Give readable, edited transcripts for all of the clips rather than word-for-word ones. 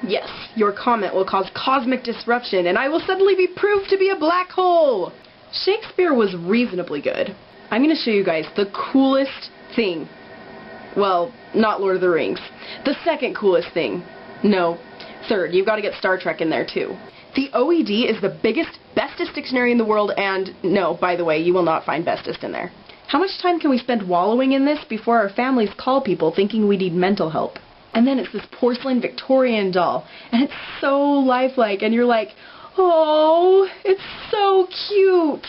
Yes, your comet will cause cosmic disruption, and I will suddenly be proved to be a black hole! Shakespeare was reasonably good. I'm going to show you guys the coolest thing. Well, not Lord of the Rings. The second coolest thing. No, third. You've got to get Star Trek in there too. The OED is the biggest, bestest dictionary in the world, and no, by the way, you will not find bestest in there. How much time can we spend wallowing in this before our families call people thinking we need mental help? And then it's this porcelain Victorian doll, and it's so lifelike, and you're like, oh, it's so cute.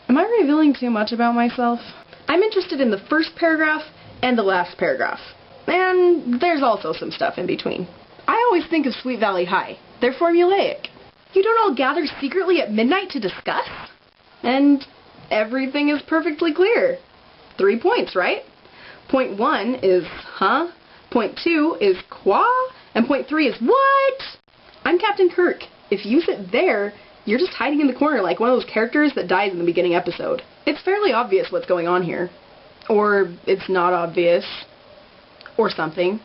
Am I revealing too much about myself? I'm interested in the first paragraph and the last paragraph. And there's also some stuff in between. I always think of Sweet Valley High. They're formulaic. You don't all gather secretly at midnight to discuss? And everything is perfectly clear. 3 points, right? Point 1 is, huh? Point 2 is, qua? And point 3 is, what? I'm Captain Kirk. If you sit there, you're just hiding in the corner like one of those characters that dies in the beginning episode. It's fairly obvious what's going on here. Or it's not obvious. Or something.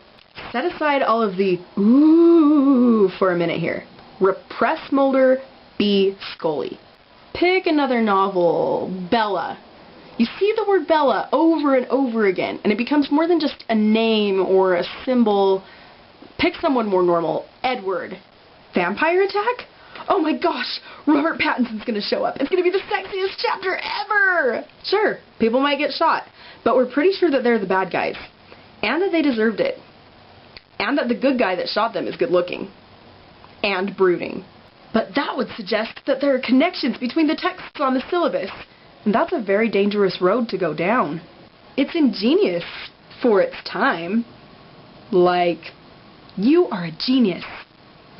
Set aside all of the ooh for a minute here. Repress Mulder, be Scully. Pick another novel. Bella. You see the word Bella over and over again, and it becomes more than just a name or a symbol. Pick someone more normal. Edward. Vampire attack? Oh my gosh, Robert Pattinson's gonna show up. It's gonna be the sexiest chapter ever! Sure, people might get shot, but we're pretty sure that they're the bad guys. And that they deserved it. And that the good guy that shot them is good looking. And brooding. But that would suggest that there are connections between the texts on the syllabus. And that's a very dangerous road to go down. It's ingenious for its time. Like, you are a genius.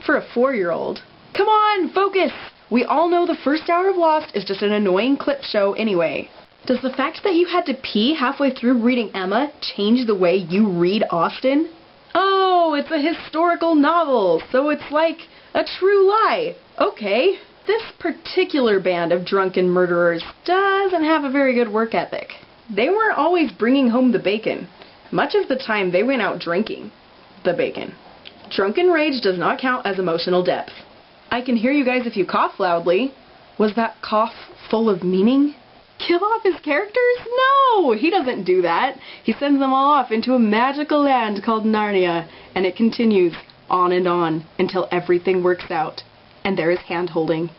For a 4-year-old. Come on, focus! We all know the first hour of Lost is just an annoying clip show anyway. Does the fact that you had to pee halfway through reading Emma change the way you read Austen? Oh, it's a historical novel, so it's like a true lie. Okay. This particular band of drunken murderers doesn't have a very good work ethic. They weren't always bringing home the bacon. Much of the time they went out drinking the bacon. Drunken rage does not count as emotional depth. I can hear you guys if you cough loudly. Was that cough full of meaning? Kill off his characters? No! He doesn't do that. He sends them all off into a magical land called Narnia, and it continues on and on until everything works out. And there is hand-holding.